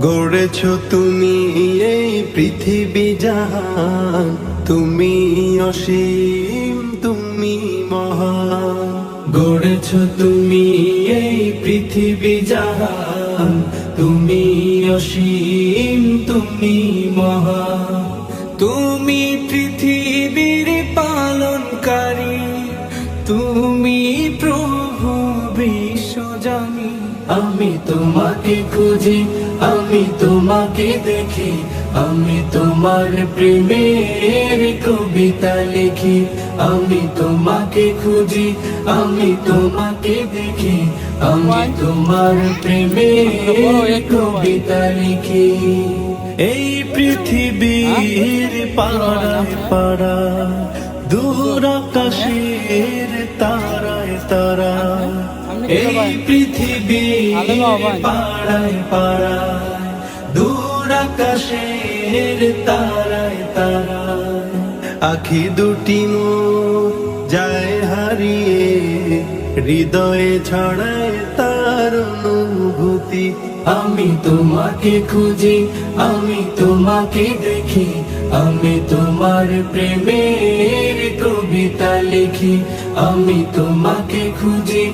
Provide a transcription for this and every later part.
গড়েছো তুমি এই পৃথিবী জাহান, তুমি অসীম, তুমি মহান। গড়েছো তুমি এই পৃথিবী জাহান, তুমি অসীম, তুমি মহান। তুমি পৃথিবীর পালনকারী, তুমি প্রভু বিশ্বজামি। আমি তোমাকে খুঁজি, আমি তোমাকে দেখি, আমি তোমার প্রেমের কবিতা লিখি। আমি তোমাকে খুঁজি, আমি তোমাকে দেখি, আমি তোমার প্রেমের কবিতা লিখি। এই পৃথিবীর পাড়ায় পাড়ায়, দূর আকাশের তারায় তারায়, এই পৃথিবীর পাড়ায় পাড়ায়, দূর আকাশের তারায় তারায়, আখি দুটি মোর যায় হারিয়ে, হৃদয়ে ছড়ায় তার অনুভূতি। আমি তোমাকে খুঁজি, আমি তোমাকে দেখি, আমি তোমার প্রেমের কবিতা লিখি। আমি তোমাকে খুঁজি,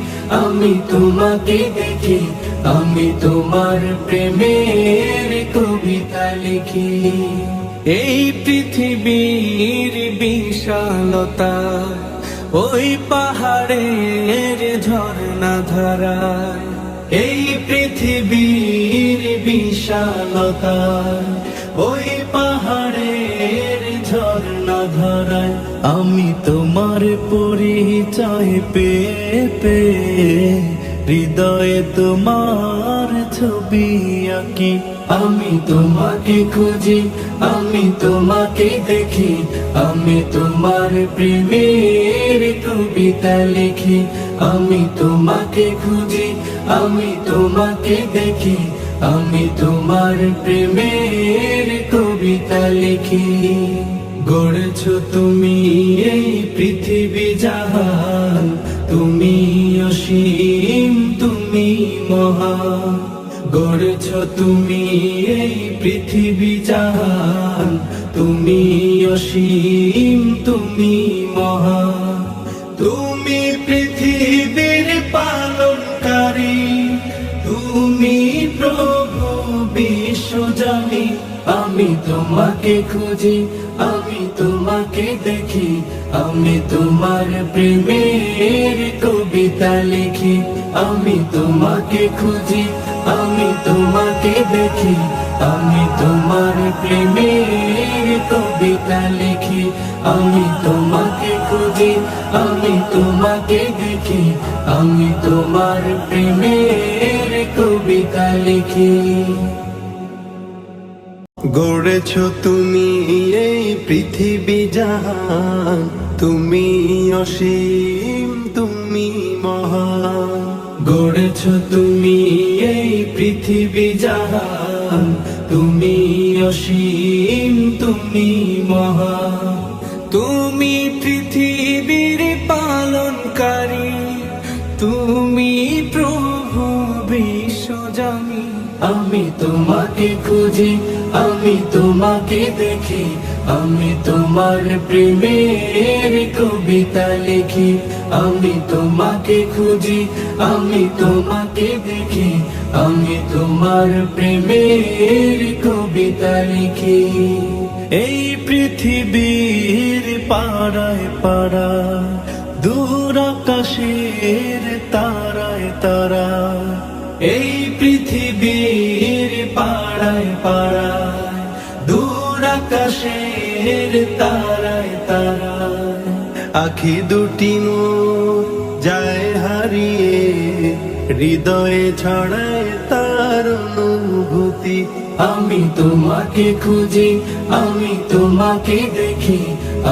আমি তোমাকে দেখি, আমি তোমার প্রেমের কবিতা লিখি। এই পৃথিবীর বিশালতা, ওই পাহাড়ের ঝর্ণা ধারায়, এই পৃথিবীর বিশালতা, ওই পাহাড়ের ঝর্ণা ধারায়, আমি তোমার পরিচয় পেয়ে পেয়ে, হৃদয়ে তোমার ছবি আঁকি। আমি তোমাকে খুঁজি, আমি তোমাকে দেখি, আমি তোমার প্রেমের কবিতা লিখি। আমি তোমাকে খুঁজি, আমি তোমাকে দেখি, আমি তোমার প্রেমের কবিতা লিখি। গড়েছো তুমি এই পৃথিবী জাহান, তুমি অসীম, তুমি মহান। গড়েছো তুমি এই পৃথিবী জাহান, তুমি অসীম, তুমি মহান। তুমি পৃথিবীর পালনকারী, তুমি প্রভু বিশ্বজামি। আমি তোমাকে খুঁজি, আমি তোমাকে দেখি, আমি তোমার প্রেমের কবিতা লিখি। আমি তোমাকে খুঁজি, আমি তোমাকে দেখি, আমি তোমার প্রেমের কবিতা লিখি। আমি তোমাকে খুঁজি, আমি তোমাকে দেখি, আমি তোমার প্রেমের কবিতা লিখি। গড়েছো তুমি এই পৃথিবী জাহান, তুমি অসীম, তুমি মহান। গড়েছো তুমি এই পৃথিবী জাহান, তুমি অসীম, তুমি মহান। তুমি পৃথিবীর পালনকারী, তুমি প্রভু বিশ্বজামি। আমি তোমাকে খুঁজি, আমি তোমাকে দেখি, আমি তোমার প্রেমের কবিতা লিখি। আমি তোমাকে খুঁজি, আমি তোমাকে দেখি, আমি তোমার প্রেমের কবিতা লিখি। এই পৃথিবীর পাড়ায় পাড়ায়, দূর আকাশের তারায় তারায়, এই পৃথিবীর পাড়ায় পাড়ায়, দূর আকাশের তারায় তারায়, আখি দুটি মোর যায় হারিয়ে, হৃদয়ে ছড়ায় তার অনুভূতি। আমি তোমাকে খুঁজি, আমি তোমাকে দেখি,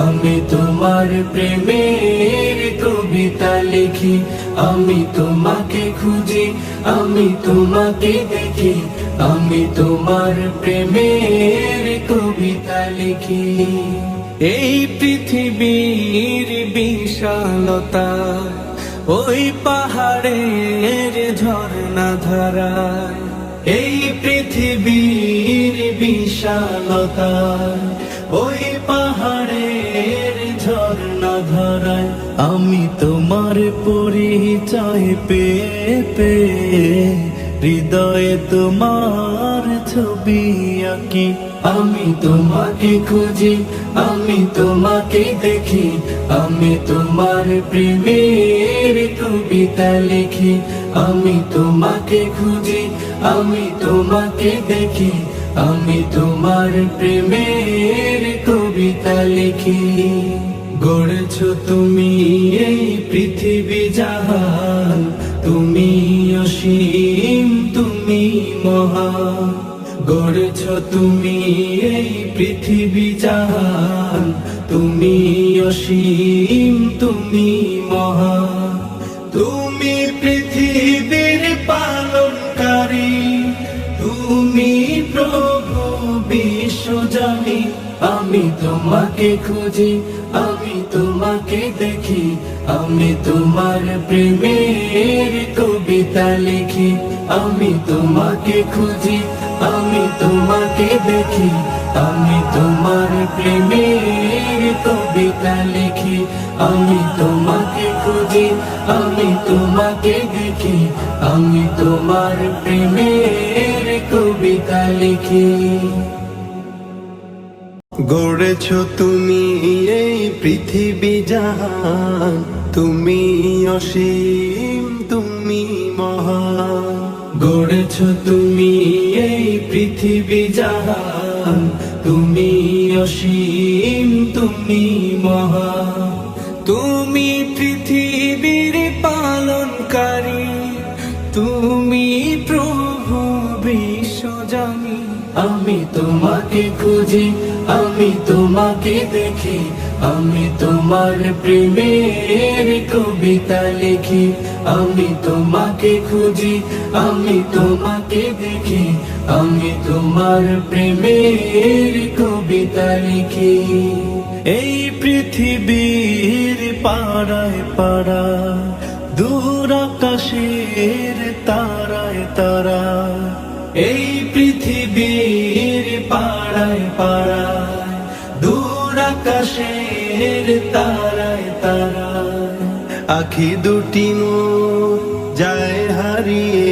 আমি তোমার প্রেমের কবিতা লিখি। আমি তোমাকে খুঁজি, আমি তোমাকে দেখি, আমি তোমার প্রেমের কবিতা লিখি। এই পৃথিবীর বিশালতা, ওই পাহাড়ের ঝর্ণা ধারায়, এই পৃথিবী বিশালতায়, ওই পাহাড়ের ঝর্ণা ধারায় আমি তোমার পরিচয় পেয়ে পেয়ে হৃদয়ে তোমার ছবি আঁকি। আমি তোমাকে খুঁজি, আমি তোমাকে দেখি, আমি তোমার প্রেমের কবিতা লিখি। আমি তোমাকে খুঁজি, আমি তোমাকে দেখি, আমি তোমার প্রেমের কবিতা লিখি। গড়েছো তুমি এই পৃথিবী জাহান, তুমি অসীম, তুমি মহান। গড়েছো তুমি এই পৃথিবী জাহান, তুমি অসীম, তুমি মহান। তুমি পৃথিবীর পালনকারী, তুমি প্রভু বিশ্বজানি। আমি তোমাকে খুঁজি, আমি তোমাকে দেখি, আমি তোমার প্রেমের কবিতা লিখি। আমি তোমাকে খুঁজি, আমি তোমাকে দেখি, আমি তোমার প্রেমের কবিতা লিখি। আমি তোমাকে খুঁজি, আমি তোমাকে দেখি, আমি তোমার প্রেমের কবিতা লিখি। গড়েছো তুমি এই পৃথিবী জাহান, তুমি অসীম, তুমি মহান। গড়েছো তুমি এই পৃথিবী জাহান, তুমি অসীম, তুমি মহান। তুমি পৃথিবীর পালনকারী, তুমি প্রভু বিশ্বজানি। আমি তোমাকে খুঁজি, আমি তোমাকে দেখি, আমি তোমার প্রেমের কবিতা লিখি। আমি তোমাকে খুঁজি, আমি তোমাকে দেখি, আমি তোমার প্রেমের কবিতা লিখি। এই পৃথিবীর পাড়ায় পাড়ায়, দূর আকাশের তারায় তারায়, এই পৃথিবীর পাড়ায় পাড়ায়, দূর আকাশের তারায় তারায়, আখি দুটি মোর যায় হারিয়ে,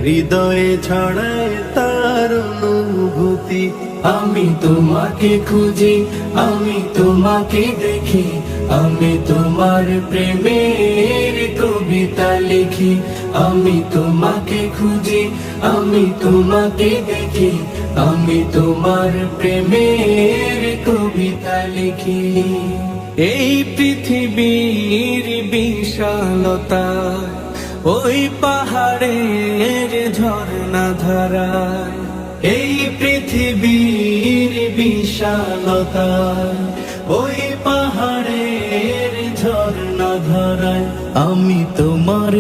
হৃদয়ে ছড়ায় তার অনুভূতি। আমি তোমাকে খুঁজি, আমি তোমাকে দেখি, আমি তোমার প্রেমের কবিতা লিখি। আমি তোমাকে খুঁজি, আমি তোমাকে দেখি, আমি তোমার প্রেমের কবিতা লিখি। এই পৃথিবীর বিশালতায়, ওই পাহাড়ের ঝর্ণা ধারায়, এই পৃথিবীর বিশালতায়, ওই পাহাড়ের ঝর্ণা ধারায় আমি তোমার